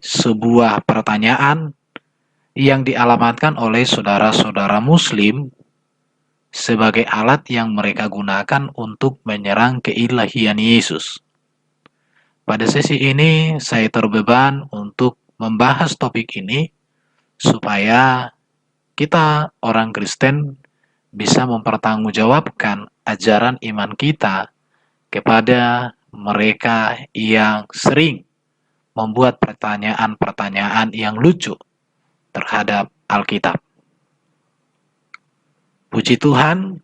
sebuah pertanyaan yang dialamatkan oleh saudara-saudara Muslim sebagai alat yang mereka gunakan untuk menyerang keilahian Yesus. Pada sesi ini, saya terbeban untuk membahas topik ini supaya kita, orang Kristen, bisa mempertanggungjawabkan ajaran iman kita kepada mereka yang sering membuat pertanyaan-pertanyaan yang lucu terhadap Alkitab. Puji Tuhan,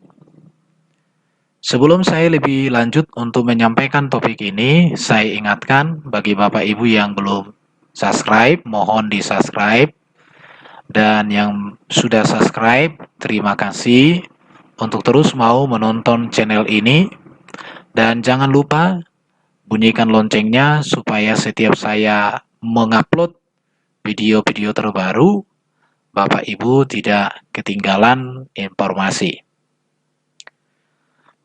sebelum saya lebih lanjut untuk menyampaikan topik ini, saya ingatkan bagi Bapak Ibu yang belum subscribe, mohon di-subscribe. Dan yang sudah subscribe, terima kasih untuk terus mau menonton channel ini. Dan jangan lupa bunyikan loncengnya supaya setiap saya mengupload video-video terbaru, Bapak Ibu tidak ketinggalan informasi.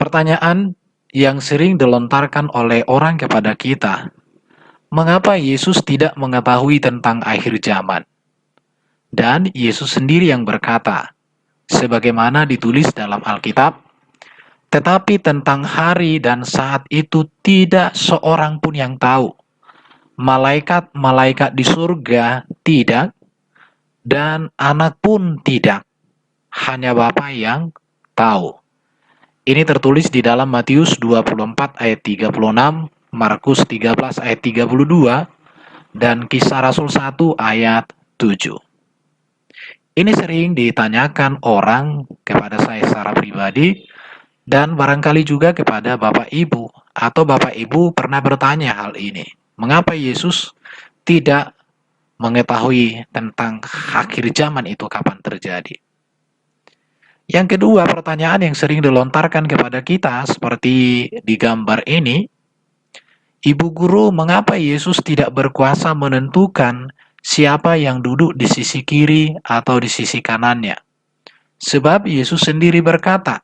Pertanyaan yang sering dilontarkan oleh orang kepada kita, mengapa Yesus tidak mengetahui tentang akhir zaman? Dan Yesus sendiri yang berkata, sebagaimana ditulis dalam Alkitab, tetapi tentang hari dan saat itu tidak seorang pun yang tahu. Malaikat-malaikat di surga tidak, dan anak pun tidak. Hanya Bapa yang tahu. Ini tertulis di dalam Matius 24 ayat 36, Markus 13 ayat 32, dan Kisah Rasul 1 ayat 7. Ini sering ditanyakan orang kepada saya secara pribadi, dan barangkali juga kepada Bapak Ibu, atau Bapak Ibu pernah bertanya hal ini. Mengapa Yesus tidak mengetahui tentang akhir zaman itu kapan terjadi? Yang kedua, pertanyaan yang sering dilontarkan kepada kita seperti di gambar ini, Ibu Guru, mengapa Yesus tidak berkuasa menentukan siapa yang duduk di sisi kiri atau di sisi kanannya? Sebab Yesus sendiri berkata,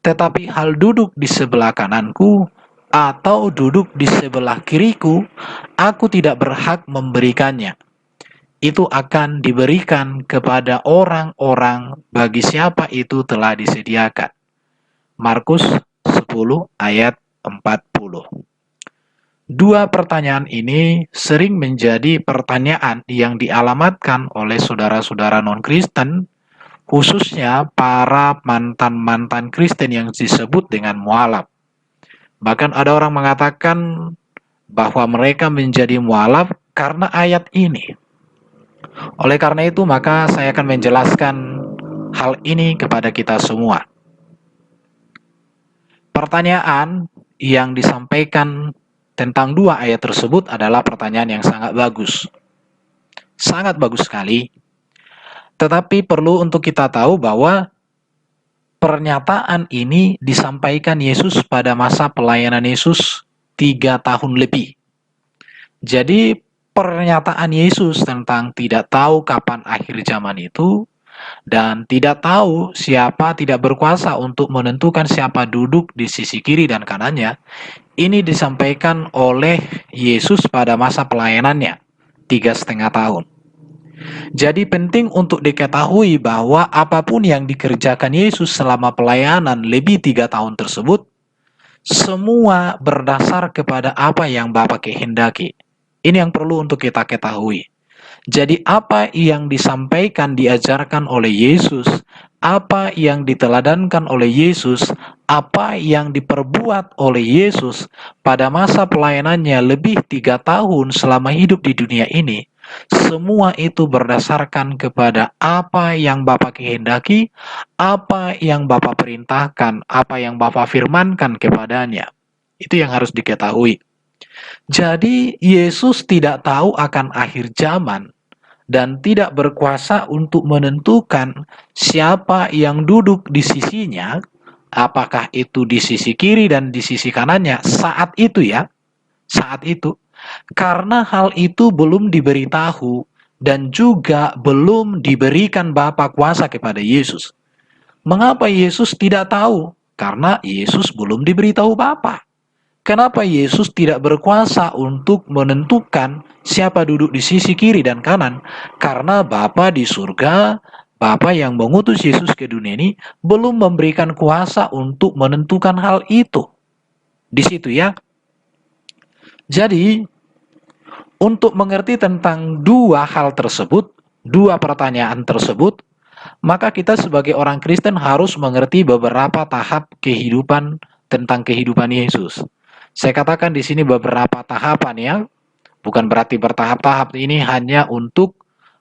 tetapi hal duduk di sebelah kananku atau duduk di sebelah kiriku, aku tidak berhak memberikannya. Itu akan diberikan kepada orang-orang bagi siapa itu telah disediakan. Markus 10 ayat 40. Dua pertanyaan ini sering menjadi pertanyaan yang dialamatkan oleh saudara-saudara non-Kristen, khususnya para mantan-mantan Kristen yang disebut dengan mualaf. Bahkan ada orang mengatakan bahwa mereka menjadi mualaf karena ayat ini. Oleh karena itu, maka saya akan menjelaskan hal ini kepada kita semua. Pertanyaan yang disampaikan tentang dua ayat tersebut adalah pertanyaan yang sangat bagus. Sangat bagus sekali. Tetapi perlu untuk kita tahu bahwa pernyataan ini disampaikan Yesus pada masa pelayanan Yesus 3 tahun lebih. Jadi pernyataan Yesus tentang tidak tahu kapan akhir zaman itu dan tidak tahu siapa, tidak berkuasa untuk menentukan siapa duduk di sisi kiri dan kanannya, ini disampaikan oleh Yesus pada masa pelayanannya 3,5 tahun. Jadi penting untuk diketahui bahwa apapun yang dikerjakan Yesus selama pelayanan lebih 3 tahun tersebut, semua berdasar kepada apa yang Bapa kehendaki. Ini yang perlu untuk kita ketahui. Jadi apa yang disampaikan, diajarkan oleh Yesus, apa yang diteladankan oleh Yesus, apa yang diperbuat oleh Yesus pada masa pelayanannya lebih 3 tahun selama hidup di dunia ini, semua itu berdasarkan kepada apa yang Bapa kehendaki, apa yang Bapa perintahkan, apa yang Bapa firmankan kepadanya. Itu yang harus diketahui. Jadi Yesus tidak tahu akan akhir zaman dan tidak berkuasa untuk menentukan siapa yang duduk di sisinya, apakah itu di sisi kiri dan di sisi kanannya saat itu ya, saat itu. Karena hal itu belum diberitahu dan juga belum diberikan Bapa kuasa kepada Yesus. Mengapa Yesus tidak tahu? Karena Yesus belum diberitahu Bapa. Kenapa Yesus tidak berkuasa untuk menentukan siapa duduk di sisi kiri dan kanan? Karena Bapa di surga, Bapa yang mengutus Yesus ke dunia ini, belum memberikan kuasa untuk menentukan hal itu. Di situ ya. Jadi, untuk mengerti tentang dua hal tersebut, dua pertanyaan tersebut, maka kita sebagai orang Kristen harus mengerti beberapa tahap kehidupan tentang kehidupan Yesus. Saya katakan di sini beberapa tahapan ya, bukan berarti bertahap-tahap, ini hanya untuk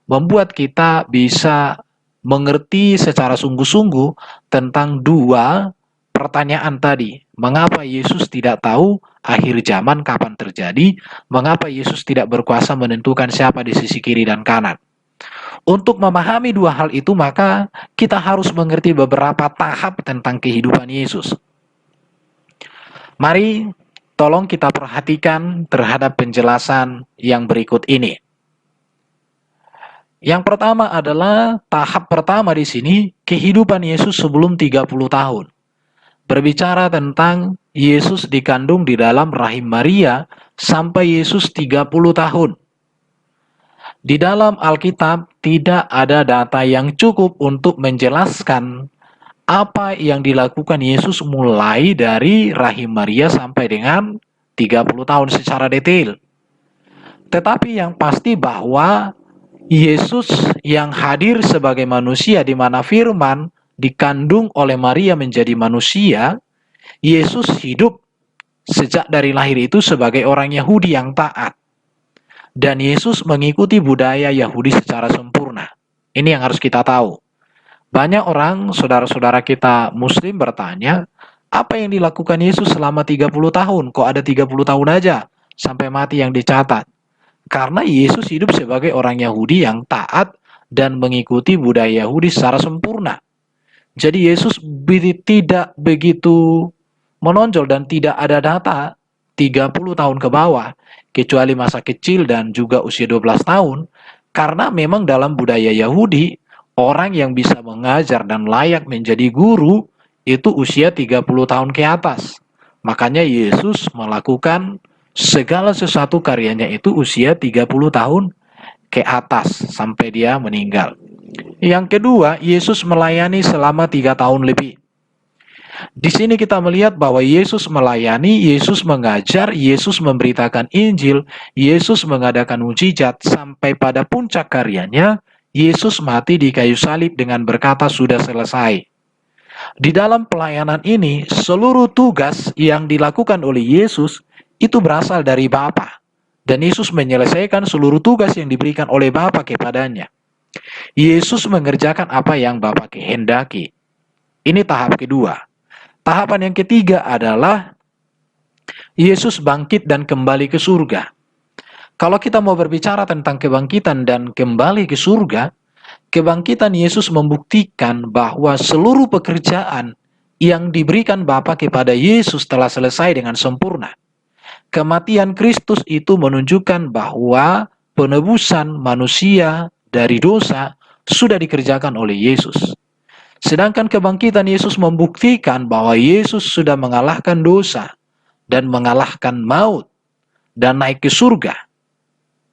membuat kita bisa mengerti secara sungguh-sungguh tentang dua pertanyaan tadi. Mengapa Yesus tidak tahu akhir zaman kapan terjadi? Mengapa Yesus tidak berkuasa menentukan siapa di sisi kiri dan kanan? Untuk memahami dua hal itu, maka kita harus mengerti beberapa tahap tentang kehidupan Yesus. Mari tolong kita perhatikan terhadap penjelasan yang berikut ini. Yang pertama adalah tahap pertama di sini, kehidupan Yesus sebelum 30 tahun. Berbicara tentang Yesus dikandung di dalam rahim Maria sampai Yesus 30 tahun. Di dalam Alkitab tidak ada data yang cukup untuk menjelaskan apa yang dilakukan Yesus mulai dari rahim Maria sampai dengan 30 tahun secara detail. Tetapi yang pasti bahwa Yesus yang hadir sebagai manusia di mana firman dikandung oleh Maria menjadi manusia, Yesus hidup sejak dari lahir itu sebagai orang Yahudi yang taat. Dan Yesus mengikuti budaya Yahudi secara sempurna. Ini yang harus kita tahu. Banyak orang, saudara-saudara kita Muslim bertanya, apa yang dilakukan Yesus selama 30 tahun? Kok ada 30 tahun aja sampai mati yang dicatat? Karena Yesus hidup sebagai orang Yahudi yang taat dan mengikuti budaya Yahudi secara sempurna. Jadi Yesus tidak begitu menonjol dan tidak ada data 30 tahun ke bawah, kecuali masa kecil dan juga usia 12 tahun, karena memang dalam budaya Yahudi, orang yang bisa mengajar dan layak menjadi guru itu usia 30 tahun ke atas. Makanya Yesus melakukan segala sesuatu karyanya itu usia 30 tahun ke atas sampai dia meninggal. Yang kedua, Yesus melayani selama 3 tahun lebih. Di sini kita melihat bahwa Yesus melayani, Yesus mengajar, Yesus memberitakan Injil, Yesus mengadakan mujizat sampai pada puncak karyanya, Yesus mati di kayu salib dengan berkata sudah selesai. Di dalam pelayanan ini, seluruh tugas yang dilakukan oleh Yesus itu berasal dari Bapa. Dan Yesus menyelesaikan seluruh tugas yang diberikan oleh Bapa kepadanya. Yesus mengerjakan apa yang Bapa kehendaki. Ini tahap kedua. Tahapan yang ketiga adalah Yesus bangkit dan kembali ke surga. Kalau kita mau berbicara tentang kebangkitan dan kembali ke surga, kebangkitan Yesus membuktikan bahwa seluruh pekerjaan yang diberikan Bapa kepada Yesus telah selesai dengan sempurna. Kematian Kristus itu menunjukkan bahwa penebusan manusia dari dosa sudah dikerjakan oleh Yesus. Sedangkan kebangkitan Yesus membuktikan bahwa Yesus sudah mengalahkan dosa dan mengalahkan maut dan naik ke surga.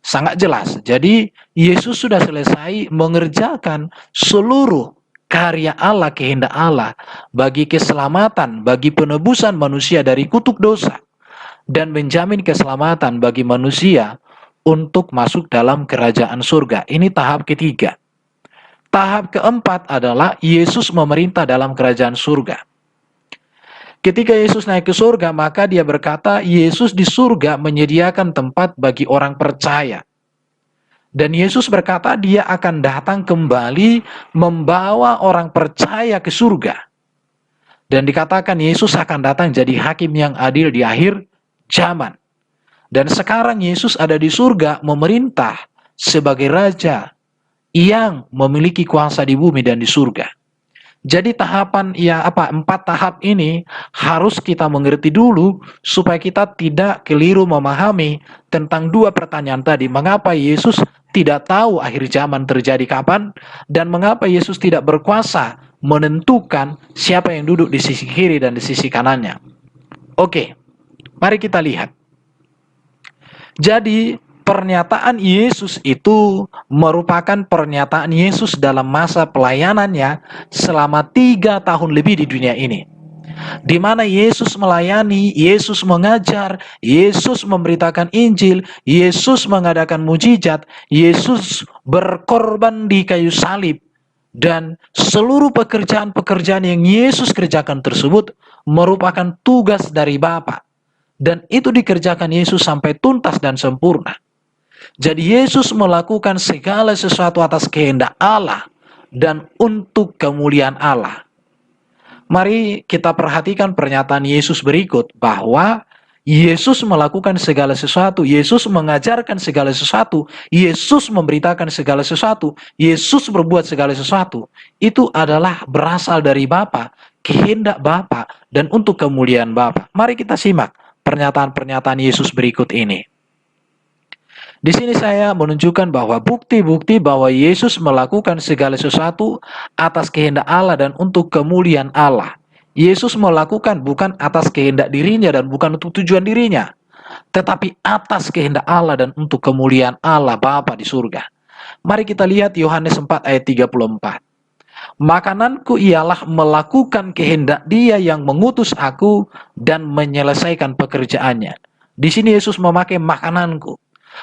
Sangat jelas. Jadi Yesus sudah selesai mengerjakan seluruh karya Allah, kehendak Allah bagi keselamatan, bagi penebusan manusia dari kutuk dosa dan menjamin keselamatan bagi manusia untuk masuk dalam kerajaan surga. Ini tahap ketiga. Tahap keempat adalah Yesus memerintah dalam kerajaan surga. Ketika Yesus naik ke surga, maka dia berkata, Yesus di surga menyediakan tempat bagi orang percaya. Dan Yesus berkata, dia akan datang kembali membawa orang percaya ke surga. Dan dikatakan Yesus akan datang jadi hakim yang adil di akhir zaman. Dan sekarang Yesus ada di surga memerintah sebagai raja yang memiliki kuasa di bumi dan di surga. Jadi empat tahap ini harus kita mengerti dulu supaya kita tidak keliru memahami tentang dua pertanyaan tadi. Mengapa Yesus tidak tahu akhir zaman terjadi kapan dan mengapa Yesus tidak berkuasa menentukan siapa yang duduk di sisi kiri dan di sisi kanannya. Oke. Mari kita lihat. Jadi, pernyataan Yesus itu merupakan pernyataan Yesus dalam masa pelayanannya selama 3 tahun lebih di dunia ini. Di mana Yesus melayani, Yesus mengajar, Yesus memberitakan Injil, Yesus mengadakan mujizat, Yesus berkorban di kayu salib, dan seluruh pekerjaan-pekerjaan yang Yesus kerjakan tersebut merupakan tugas dari Bapa. Dan itu dikerjakan Yesus sampai tuntas dan sempurna. Jadi Yesus melakukan segala sesuatu atas kehendak Allah dan untuk kemuliaan Allah. Mari kita perhatikan pernyataan Yesus berikut, bahwa Yesus melakukan segala sesuatu, Yesus mengajarkan segala sesuatu, Yesus memberitakan segala sesuatu, Yesus berbuat segala sesuatu. Itu adalah berasal dari Bapa, kehendak Bapa, dan untuk kemuliaan Bapa. Mari kita simak pernyataan-pernyataan Yesus berikut ini. Di sini saya menunjukkan bahwa bukti-bukti bahwa Yesus melakukan segala sesuatu atas kehendak Allah dan untuk kemuliaan Allah. Yesus melakukan bukan atas kehendak dirinya dan bukan untuk tujuan dirinya, tetapi atas kehendak Allah dan untuk kemuliaan Allah Bapa di surga. Mari kita lihat Yohanes 4 ayat 34. Makananku ialah melakukan kehendak Dia yang mengutus aku dan menyelesaikan pekerjaannya. Di sini Yesus memakai makananku.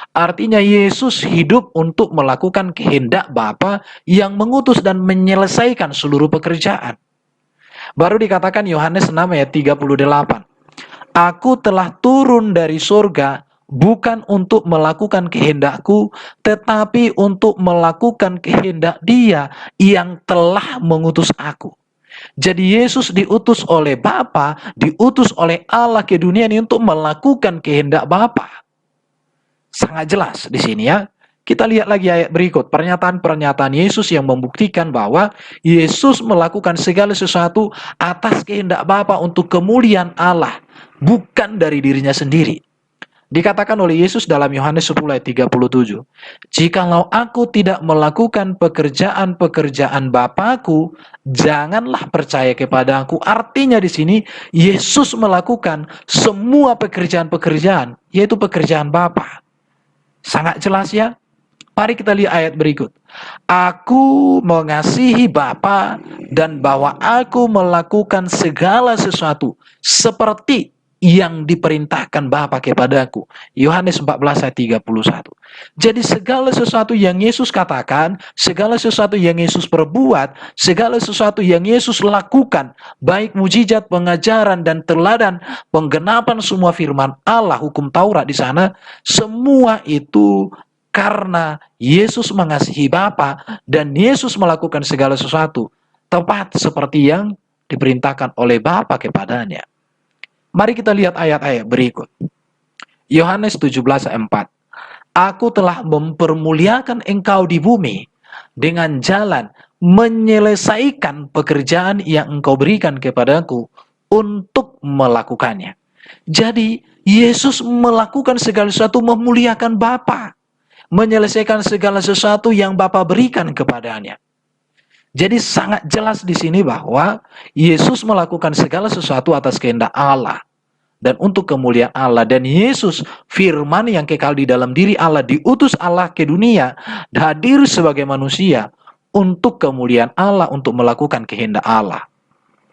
Artinya Yesus hidup untuk melakukan kehendak Bapa yang mengutus dan menyelesaikan seluruh pekerjaan. Baru dikatakan Yohanes 6 ayat 38. Aku telah turun dari surga bukan untuk melakukan kehendakku, tetapi untuk melakukan kehendak Dia yang telah mengutus aku. Jadi Yesus diutus oleh Bapa, diutus oleh Allah ke dunia ini untuk melakukan kehendak Bapa. Sangat jelas di sini ya. Kita lihat lagi ayat berikut, pernyataan-pernyataan Yesus yang membuktikan bahwa Yesus melakukan segala sesuatu atas kehendak Bapa untuk kemuliaan Allah, bukan dari dirinya sendiri. Dikatakan oleh Yesus dalam Yohanes 10 ayat 37, "Jikalau aku tidak melakukan pekerjaan-pekerjaan Bapa-Ku, janganlah percaya kepada-Ku." Artinya di sini Yesus melakukan semua pekerjaan-pekerjaan, yaitu pekerjaan Bapa. Sangat jelas ya. Mari kita lihat ayat berikut. Aku mengasihi Bapa dan bahwa aku melakukan segala sesuatu seperti yang diperintahkan Bapa kepadaku. Yohanes 14 ayat 31. Jadi segala sesuatu yang Yesus katakan, segala sesuatu yang Yesus perbuat, segala sesuatu yang Yesus lakukan, baik mujizat, pengajaran, dan teladan, penggenapan semua firman Allah, hukum Taurat di sana, semua itu karena Yesus mengasihi Bapa dan Yesus melakukan segala sesuatu tepat seperti yang diperintahkan oleh Bapa kepadanya. Mari kita lihat ayat-ayat berikut. Yohanes 17 ayat 4. Aku telah mempermuliakan engkau di bumi dengan jalan menyelesaikan pekerjaan yang engkau berikan kepadaku untuk melakukannya. Jadi Yesus melakukan segala sesuatu memuliakan Bapa, menyelesaikan segala sesuatu yang Bapa berikan kepadanya. Jadi sangat jelas di sini bahwa Yesus melakukan segala sesuatu atas kehendak Allah dan untuk kemuliaan Allah. Dan Yesus, firman yang kekal di dalam diri Allah, diutus Allah ke dunia, hadir sebagai manusia untuk kemuliaan Allah, untuk melakukan kehendak Allah.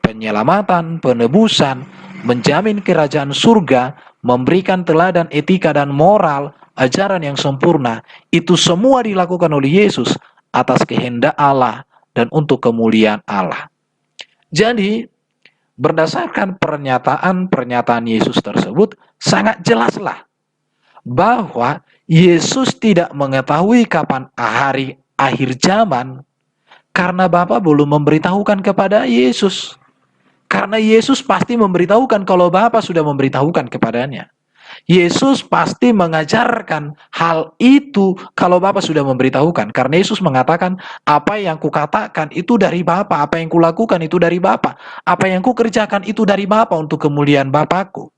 Penyelamatan, penebusan, menjamin kerajaan surga, memberikan teladan etika dan moral, ajaran yang sempurna, itu semua dilakukan oleh Yesus atas kehendak Allah dan untuk kemuliaan Allah. Jadi, berdasarkan pernyataan-pernyataan Yesus tersebut, sangat jelaslah bahwa Yesus tidak mengetahui kapan hari akhir zaman karena Bapa belum memberitahukan kepada Yesus. Karena Yesus pasti memberitahukan kalau Bapa sudah memberitahukan kepadanya. Yesus pasti mengajarkan hal itu kalau Bapa sudah memberitahukan. Karena Yesus mengatakan, apa yang kukatakan itu dari Bapa, apa yang kulakukan itu dari Bapa, apa yang kukerjakan itu dari Bapa untuk kemuliaan Bapakku.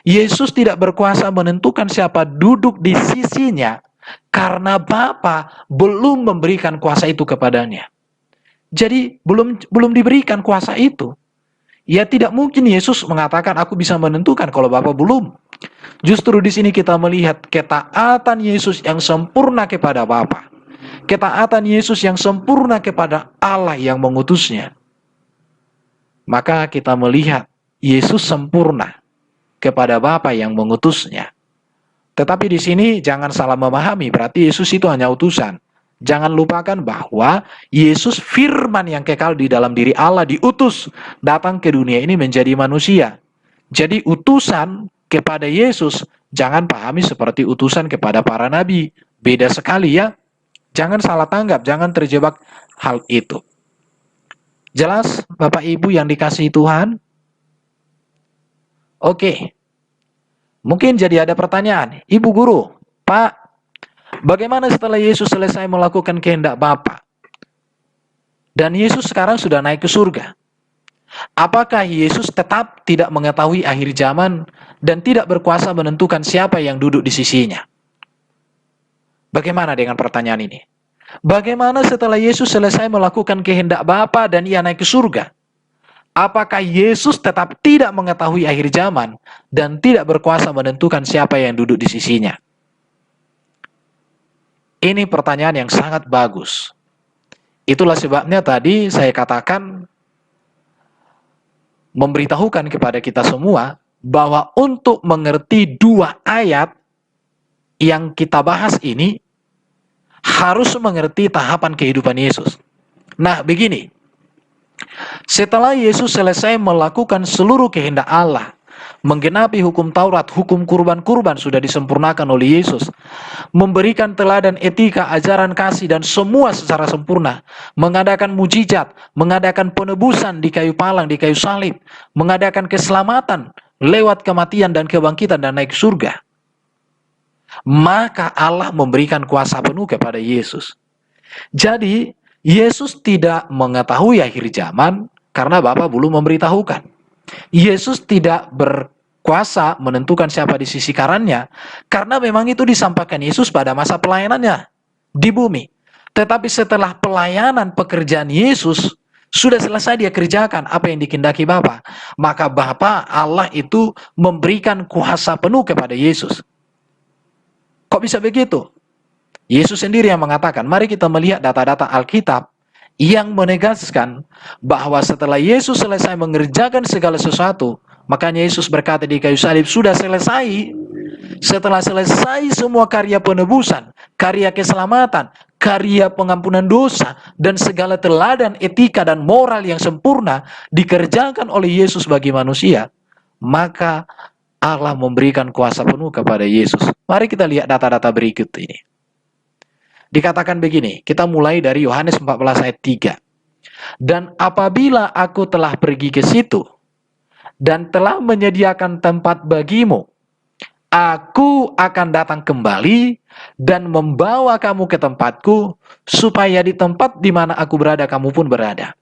Yesus tidak berkuasa menentukan siapa duduk di sisinya karena Bapa belum memberikan kuasa itu kepadanya. Jadi belum diberikan kuasa itu. Ya tidak mungkin Yesus mengatakan aku bisa menentukan kalau Bapa belum. Justru di sini kita melihat ketaatan Yesus yang sempurna kepada Bapa. Ketaatan Yesus yang sempurna kepada Allah yang mengutusnya. Maka kita melihat Yesus sempurna kepada Bapa yang mengutusnya. Tetapi di sini jangan salah memahami, berarti Yesus itu hanya utusan. Jangan lupakan bahwa Yesus firman yang kekal di dalam diri Allah diutus datang ke dunia ini menjadi manusia. Jadi utusan kepada Yesus jangan pahami seperti utusan kepada para nabi. Beda sekali ya. Jangan salah tanggap, jangan terjebak hal itu. Jelas Bapak Ibu yang dikasihi Tuhan? Oke. Mungkin jadi ada pertanyaan, Ibu Guru, Pak, bagaimana setelah Yesus selesai melakukan kehendak Bapa? Dan Yesus sekarang sudah naik ke surga. Apakah Yesus tetap tidak mengetahui akhir zaman dan tidak berkuasa menentukan siapa yang duduk di sisinya? Bagaimana dengan pertanyaan ini? Bagaimana setelah Yesus selesai melakukan kehendak Bapa dan ia naik ke surga? Apakah Yesus tetap tidak mengetahui akhir zaman dan tidak berkuasa menentukan siapa yang duduk di sisinya? Ini pertanyaan yang sangat bagus. Itulah sebabnya tadi saya katakan memberitahukan kepada kita semua bahwa untuk mengerti dua ayat yang kita bahas ini harus mengerti tahapan kehidupan Yesus. Nah, begini. Setelah Yesus selesai melakukan seluruh kehendak Allah, menggenapi hukum Taurat, hukum kurban-kurban sudah disempurnakan oleh Yesus, memberikan teladan etika, ajaran kasih dan semua secara sempurna, mengadakan mujizat, mengadakan penebusan di kayu palang, di kayu salib, mengadakan keselamatan lewat kematian dan kebangkitan dan naik surga. Maka Allah memberikan kuasa penuh kepada Yesus. Jadi, Yesus tidak mengetahui akhir zaman karena Bapa belum memberitahukan. Yesus tidak berkuasa menentukan siapa di sisi kanannya karena memang itu disampaikan Yesus pada masa pelayanannya di bumi. Tetapi setelah pelayanan pekerjaan Yesus sudah selesai dia kerjakan apa yang dikehendaki Bapa, maka Bapa Allah itu memberikan kuasa penuh kepada Yesus. Kok bisa begitu? Yesus sendiri yang mengatakan, mari kita melihat data-data Alkitab yang menegaskan bahwa setelah Yesus selesai mengerjakan segala sesuatu, makanya Yesus berkata di kayu salib, sudah selesai. Setelah selesai semua karya penebusan, karya keselamatan, karya pengampunan dosa, dan segala teladan etika dan moral yang sempurna dikerjakan oleh Yesus bagi manusia, maka Allah memberikan kuasa penuh kepada Yesus. Mari kita lihat data-data berikut ini. Dikatakan begini, kita mulai dari Yohanes 14 ayat 3. Dan apabila aku telah pergi ke situ, dan telah menyediakan tempat bagimu, aku akan datang kembali, dan membawa kamu ke tempatku, supaya di tempat di mana aku berada, kamu pun berada.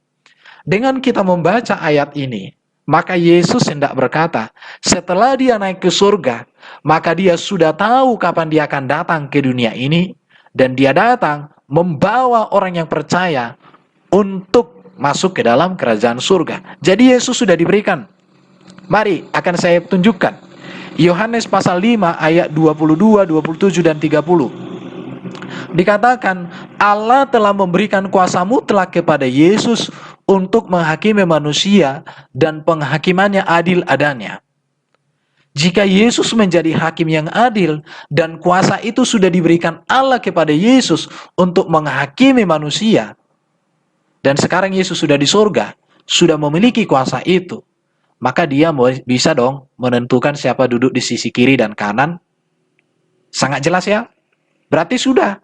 Dengan kita membaca ayat ini, maka Yesus hendak berkata, setelah dia naik ke surga, maka dia sudah tahu kapan dia akan datang ke dunia ini, dan dia datang membawa orang yang percaya untuk masuk ke dalam kerajaan surga. Jadi Yesus sudah diberikan. Mari akan saya tunjukkan. Yohanes pasal 5 ayat 22, 27 dan 30. Dikatakan Allah telah memberikan kuasa mutlak kepada Yesus untuk menghakimi manusia dan penghakimannya adil adanya. Jika Yesus menjadi hakim yang adil dan kuasa itu sudah diberikan Allah kepada Yesus untuk menghakimi manusia, dan sekarang Yesus sudah di surga, sudah memiliki kuasa itu, maka dia bisa dong menentukan siapa duduk di sisi kiri dan kanan. Sangat jelas ya? Berarti sudah.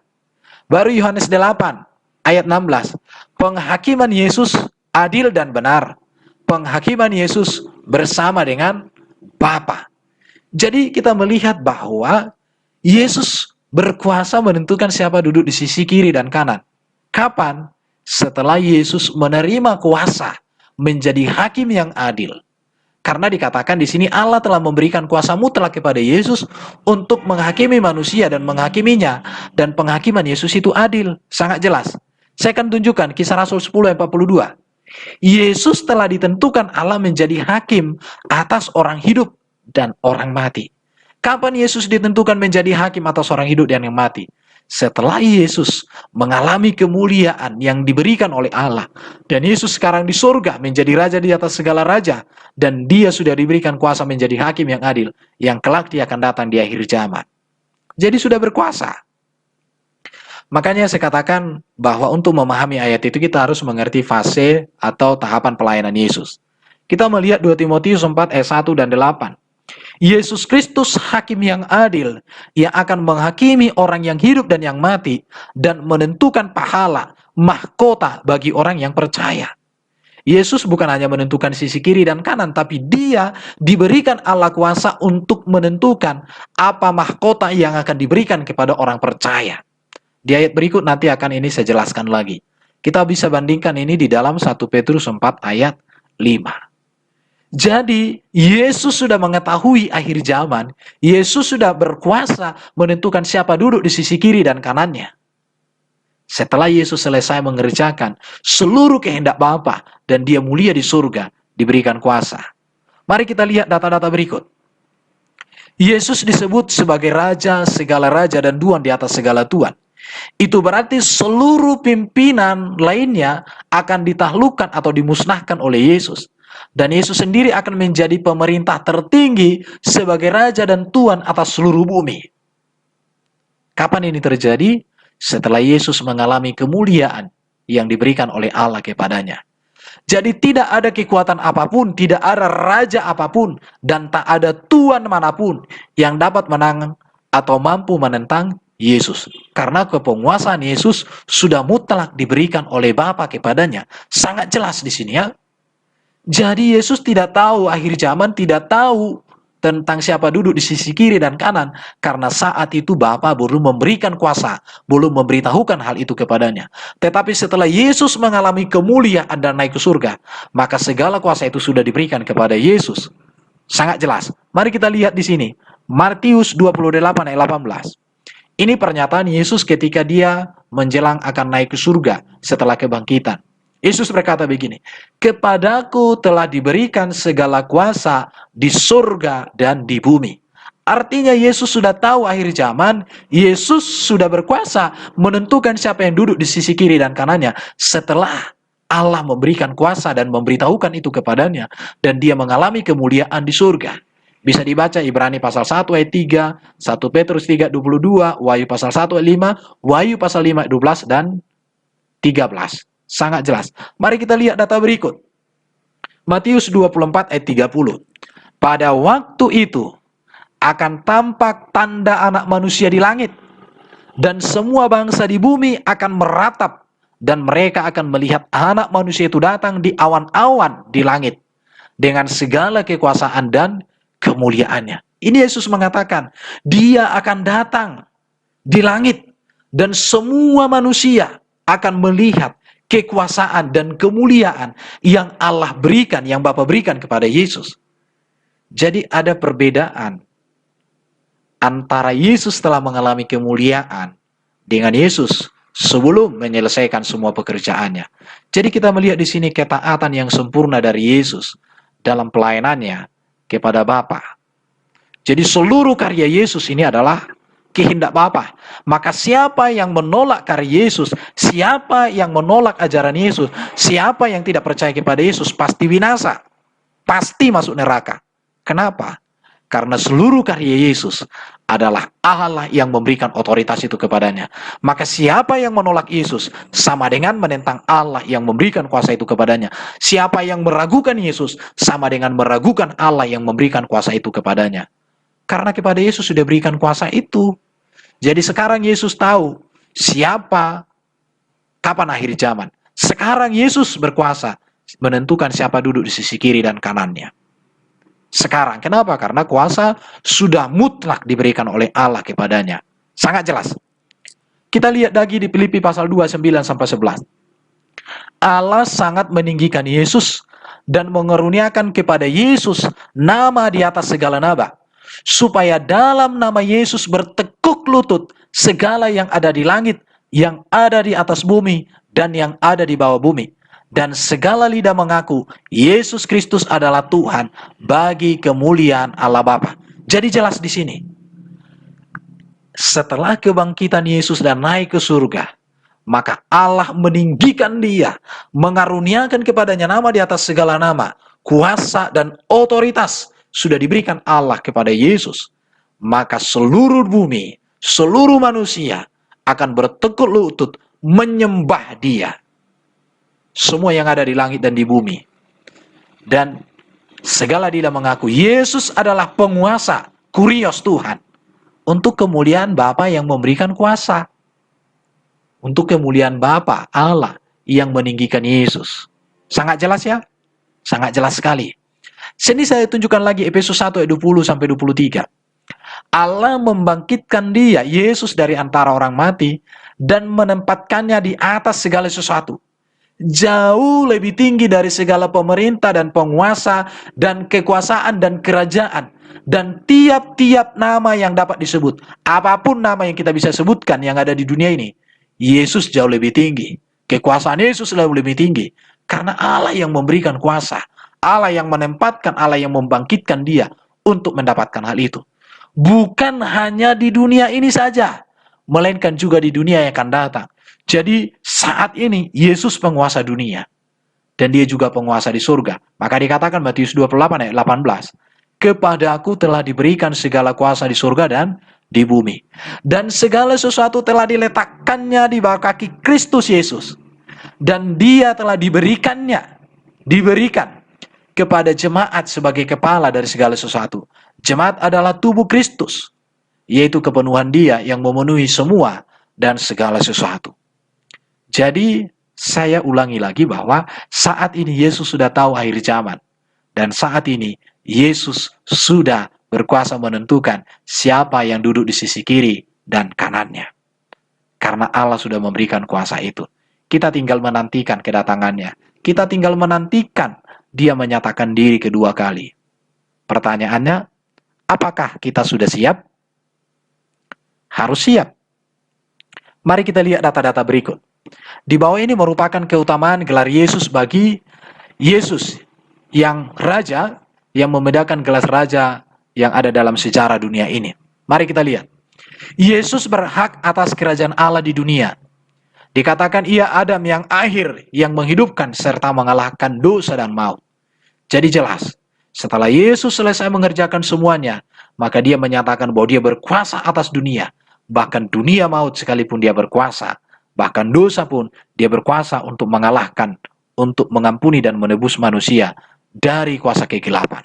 Baru Yohanes 8 ayat 16. Penghakiman Yesus adil dan benar. Penghakiman Yesus bersama dengan Bapa. Jadi kita melihat bahwa Yesus berkuasa menentukan siapa duduk di sisi kiri dan kanan. Kapan? Setelah Yesus menerima kuasa menjadi hakim yang adil. Karena dikatakan di sini Allah telah memberikan kuasa mutlak kepada Yesus untuk menghakimi manusia dan menghakiminya. Dan penghakiman Yesus itu adil. Sangat jelas. Saya akan tunjukkan Kisah Rasul 10 ayat 42. Yesus telah ditentukan Allah menjadi hakim atas orang hidup dan orang mati. Kapan Yesus ditentukan menjadi hakim atas orang hidup dan yang mati? Setelah Yesus mengalami kemuliaan yang diberikan oleh Allah. Dan Yesus sekarang di surga menjadi raja di atas segala raja. Dan dia sudah diberikan kuasa menjadi hakim yang adil. Yang kelak dia akan datang di akhir zaman. Jadi sudah berkuasa. Makanya saya katakan bahwa untuk memahami ayat itu kita harus mengerti fase atau tahapan pelayanan Yesus. Kita melihat 2 Timotius 4 ayat 1 dan 8. Yesus Kristus hakim yang adil yang akan menghakimi orang yang hidup dan yang mati dan menentukan pahala mahkota bagi orang yang percaya. Yesus bukan hanya menentukan sisi kiri dan kanan, tapi dia diberikan Allah kuasa untuk menentukan apa mahkota yang akan diberikan kepada orang percaya. Di ayat berikut nanti akan ini saya jelaskan lagi. Kita bisa bandingkan ini di dalam 1 Petrus 4 ayat 5. Jadi, Yesus sudah mengetahui akhir zaman. Yesus sudah berkuasa menentukan siapa duduk di sisi kiri dan kanannya. Setelah Yesus selesai mengerjakan seluruh kehendak Bapa dan dia mulia di surga, diberikan kuasa. Mari kita lihat data-data berikut. Yesus disebut sebagai Raja segala raja dan Tuhan di atas segala Tuhan. Itu berarti seluruh pimpinan lainnya akan ditaklukkan atau dimusnahkan oleh Yesus. Dan Yesus sendiri akan menjadi pemerintah tertinggi sebagai Raja dan Tuhan atas seluruh bumi. Kapan ini terjadi? Setelah Yesus mengalami kemuliaan yang diberikan oleh Allah kepadanya. Jadi tidak ada kekuatan apapun, tidak ada raja apapun, dan tak ada Tuhan manapun yang dapat menang atau mampu menentang Yesus. Karena kepenguasaan Yesus sudah mutlak diberikan oleh Bapa kepadanya. Sangat jelas di sini ya. Jadi Yesus tidak tahu akhir zaman, tidak tahu tentang siapa duduk di sisi kiri dan kanan. Karena saat itu Bapa belum memberikan kuasa, belum memberitahukan hal itu kepadanya. Tetapi setelah Yesus mengalami kemuliaan dan naik ke surga, maka segala kuasa itu sudah diberikan kepada Yesus. Sangat jelas. Mari kita lihat di sini. Matius 28 ayat 18. Ini pernyataan Yesus ketika dia menjelang akan naik ke surga setelah kebangkitan. Yesus berkata begini, "Kepadaku telah diberikan segala kuasa di surga dan di bumi." Artinya Yesus sudah tahu akhir zaman, Yesus sudah berkuasa menentukan siapa yang duduk di sisi kiri dan kanannya setelah Allah memberikan kuasa dan memberitahukan itu kepadanya dan dia mengalami kemuliaan di surga. Bisa dibaca Ibrani pasal 1 ayat 3, 1 Petrus 3:22, Wahyu pasal 1 ayat 5, Wahyu pasal 5 ayat 12 dan 13. Sangat jelas. Mari kita lihat data berikut. Matius 24 ayat 30. Pada waktu itu akan tampak tanda anak manusia di langit. Dan semua bangsa di bumi akan meratap. Dan mereka akan melihat anak manusia itu datang di awan-awan di langit. Dengan segala kekuasaan dan kemuliaannya. Ini Yesus mengatakan, dia akan datang di langit. Dan semua manusia akan melihat kekuasaan dan kemuliaan yang Allah berikan, yang Bapa berikan kepada Yesus. Jadi ada perbedaan antara Yesus telah mengalami kemuliaan dengan Yesus sebelum menyelesaikan semua pekerjaannya. Jadi kita melihat di sini ketaatan yang sempurna dari Yesus dalam pelayanannya kepada Bapa. Jadi seluruh karya Yesus ini adalah kehendak Bapa. Maka siapa yang menolak karya Yesus, siapa yang menolak ajaran Yesus, siapa yang tidak percaya kepada Yesus pasti binasa. Pasti masuk neraka. Kenapa? Karena seluruh karya Yesus adalah Allah yang memberikan otoritas itu kepadanya. Maka siapa yang menolak Yesus sama dengan menentang Allah yang memberikan kuasa itu kepadanya. Siapa yang meragukan Yesus sama dengan meragukan Allah yang memberikan kuasa itu kepadanya. Karena kepada Yesus sudah berikan kuasa itu. Jadi sekarang Yesus tahu siapa, kapan akhir zaman. Sekarang Yesus berkuasa menentukan siapa duduk di sisi kiri dan kanannya. Sekarang, kenapa? Karena kuasa sudah mutlak diberikan oleh Allah kepadanya. Sangat jelas. Kita lihat lagi di Filipi pasal 2, 9-11. Allah sangat meninggikan Yesus dan mengeruniakan kepada Yesus nama di atas segala nama. Supaya dalam nama Yesus bertekuk lutut segala yang ada di langit, yang ada di atas bumi, dan yang ada di bawah bumi. dan segala lidah mengaku Yesus Kristus adalah Tuhan bagi kemuliaan Allah Bapa. Jadi jelas di sini, setelah kebangkitan Yesus dan naik ke surga, maka Allah meninggikan dia, mengaruniakan kepadanya nama di atas segala nama, kuasa dan otoritas sudah diberikan Allah kepada Yesus. Maka seluruh bumi, seluruh manusia akan bertekuk lutut menyembah dia. Semua yang ada di langit dan di bumi. Dan segala lidah mengaku Yesus adalah penguasa, kurios Tuhan. Untuk kemuliaan Bapa yang memberikan kuasa. Untuk kemuliaan Bapa, Allah yang meninggikan Yesus. Sangat jelas ya? Sangat jelas sekali. Sini saya tunjukkan lagi Efesus 1 ayat 20 sampai 23. Allah membangkitkan dia, Yesus, dari antara orang mati dan menempatkannya di atas segala sesuatu. Jauh lebih tinggi dari segala pemerintah dan penguasa dan kekuasaan dan kerajaan. Dan tiap-tiap nama yang dapat disebut. Apapun nama yang kita bisa sebutkan yang ada di dunia ini. Yesus jauh lebih tinggi. Kekuasaan Yesus jauh lebih tinggi. Karena Allah yang memberikan kuasa. Allah yang menempatkan, Allah yang membangkitkan dia untuk mendapatkan hal itu. Bukan hanya di dunia ini saja, melainkan juga di dunia yang akan datang. Jadi saat ini Yesus penguasa dunia. Dan dia juga penguasa di surga. Maka dikatakan Matius 28 ayat 18. Kepadaku telah diberikan segala kuasa di surga dan di bumi. Dan segala sesuatu telah diletakkannya di bawah kaki Kristus Yesus. Dan dia telah diberikan kepada jemaat sebagai kepala dari segala sesuatu. Jemaat adalah tubuh Kristus, yaitu kepenuhan dia yang memenuhi semua dan segala sesuatu. Jadi, saya ulangi lagi bahwa saat ini Yesus sudah tahu akhir zaman. Dan saat ini Yesus sudah berkuasa menentukan siapa yang duduk di sisi kiri dan kanannya. Karena Allah sudah memberikan kuasa itu. Kita tinggal menantikan kedatangannya. Kita tinggal menantikan dia menyatakan diri kedua kali. Pertanyaannya, apakah kita sudah siap? Harus siap. Mari kita lihat data-data berikut. Di bawah ini merupakan keutamaan gelar Yesus bagi Yesus yang raja, yang membedakan gelar raja yang ada dalam sejarah dunia ini. Mari kita lihat. Yesus berhak atas kerajaan Allah di dunia. Dikatakan ia Adam yang akhir, yang menghidupkan serta mengalahkan dosa dan maut. Jadi jelas, setelah Yesus selesai mengerjakan semuanya, maka dia menyatakan bahwa dia berkuasa atas dunia. Bahkan dunia maut sekalipun dia berkuasa. Bahkan dosa pun dia berkuasa untuk mengalahkan, untuk mengampuni dan menebus manusia dari kuasa kegelapan.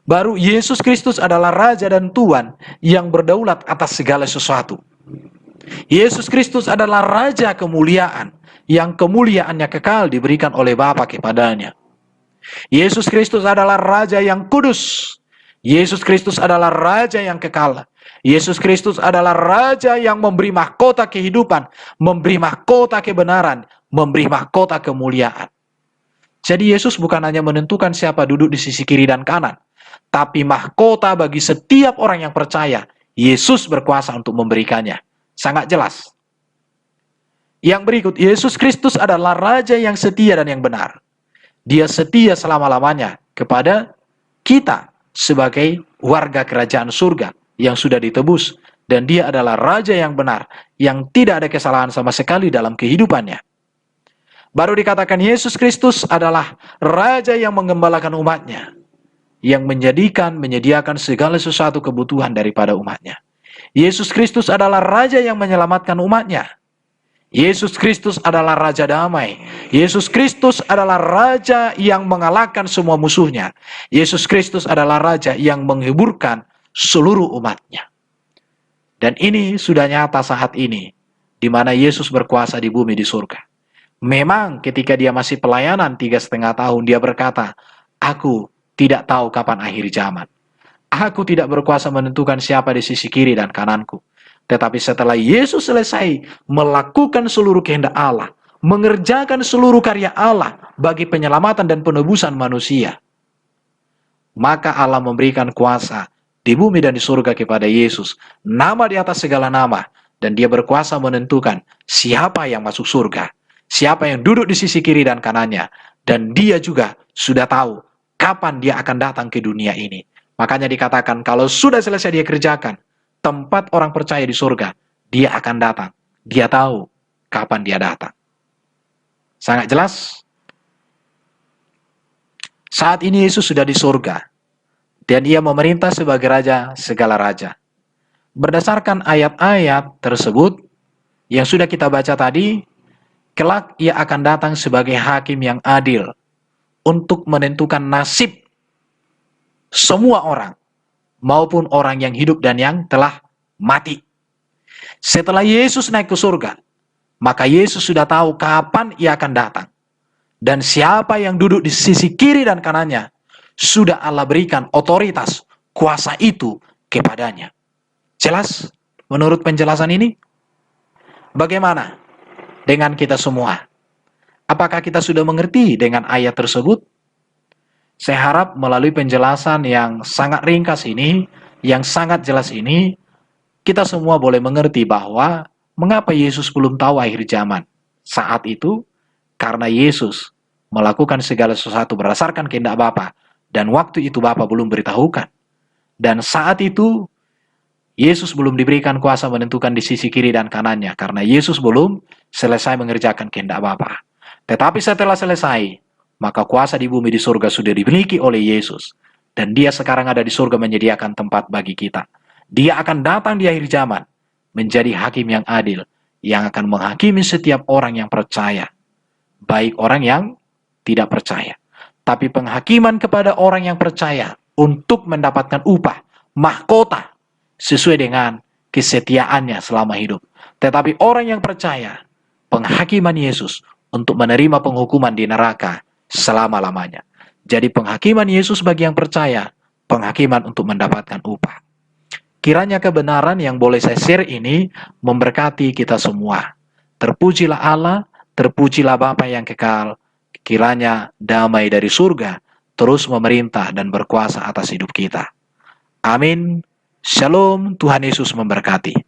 Baru Yesus Kristus adalah Raja dan Tuan yang berdaulat atas segala sesuatu. Yesus Kristus adalah Raja kemuliaan, yang kemuliaannya kekal diberikan oleh Bapa kepadanya. Yesus Kristus adalah Raja yang kudus. Yesus Kristus adalah Raja yang kekal. Yesus Kristus adalah Raja yang memberi mahkota kehidupan, memberi mahkota kebenaran, memberi mahkota kemuliaan. Jadi Yesus bukan hanya menentukan siapa duduk di sisi kiri dan kanan, tapi mahkota bagi setiap orang yang percaya, Yesus berkuasa untuk memberikannya. Sangat jelas. Yang berikut, Yesus Kristus adalah Raja yang setia dan yang benar. Dia setia selama-lamanya kepada kita sebagai warga kerajaan surga yang sudah ditebus. Dan dia adalah Raja yang benar, yang tidak ada kesalahan sama sekali dalam kehidupannya. Baru dikatakan Yesus Kristus adalah Raja yang menggembalakan umatnya, yang menyediakan segala sesuatu kebutuhan daripada umatnya. Yesus Kristus adalah Raja yang menyelamatkan umatnya. Yesus Kristus adalah Raja damai. Yesus Kristus adalah Raja yang mengalahkan semua musuhnya. Yesus Kristus adalah Raja yang menghiburkan seluruh umatnya. Dan ini sudah nyata saat ini, di mana Yesus berkuasa di bumi di surga. Memang ketika dia masih pelayanan 3,5 tahun, dia berkata, "Aku tidak tahu kapan akhir zaman. Aku tidak berkuasa menentukan siapa di sisi kiri dan kananku." Tetapi setelah Yesus selesai melakukan seluruh kehendak Allah, mengerjakan seluruh karya Allah bagi penyelamatan dan penebusan manusia, maka Allah memberikan kuasa di bumi dan di surga kepada Yesus, nama di atas segala nama, dan dia berkuasa menentukan siapa yang masuk surga, siapa yang duduk di sisi kiri dan kanannya. Dan dia juga sudah tahu kapan dia akan datang ke dunia ini. Makanya dikatakan kalau sudah selesai dia kerjakan, tempat orang percaya di surga, dia akan datang. Dia tahu kapan dia datang. Sangat jelas? Saat ini Yesus sudah di surga, dan ia memerintah sebagai raja segala raja. Berdasarkan ayat-ayat tersebut yang sudah kita baca tadi, kelak ia akan datang sebagai hakim yang adil untuk menentukan nasib semua orang, maupun orang yang hidup dan yang telah mati. Setelah Yesus naik ke surga, maka Yesus sudah tahu kapan ia akan datang. Dan siapa yang duduk di sisi kiri dan kanannya, sudah Allah berikan otoritas, kuasa itu kepadanya. Jelas menurut penjelasan ini? Bagaimana dengan kita semua? Apakah kita sudah mengerti dengan ayat tersebut? Saya harap melalui penjelasan yang sangat ringkas ini, yang sangat jelas ini, kita semua boleh mengerti bahwa mengapa Yesus belum tahu akhir zaman. Saat itu, karena Yesus melakukan segala sesuatu berdasarkan kehendak Bapa, dan waktu itu Bapa belum beritahukan. Dan saat itu, Yesus belum diberikan kuasa menentukan di sisi kiri dan kanannya, karena Yesus belum selesai mengerjakan kehendak Bapa. Tetapi setelah selesai, maka kuasa di bumi di surga sudah dimiliki oleh Yesus. Dan dia sekarang ada di surga menyediakan tempat bagi kita. Dia akan datang di akhir zaman, menjadi hakim yang adil, yang akan menghakimi setiap orang yang percaya, baik orang yang tidak percaya. Tapi penghakiman kepada orang yang percaya untuk mendapatkan upah, mahkota, sesuai dengan kesetiaannya selama hidup. Tetapi orang yang percaya, penghakiman Yesus untuk menerima penghukuman di neraka selama-lamanya. Jadi penghakiman Yesus bagi yang percaya, penghakiman untuk mendapatkan upah. Kiranya kebenaran yang boleh saya share ini memberkati kita semua. Terpujilah Allah, terpujilah Bapa yang kekal. Kiranya damai dari surga terus memerintah dan berkuasa atas hidup kita. Amin. Shalom, Tuhan Yesus memberkati.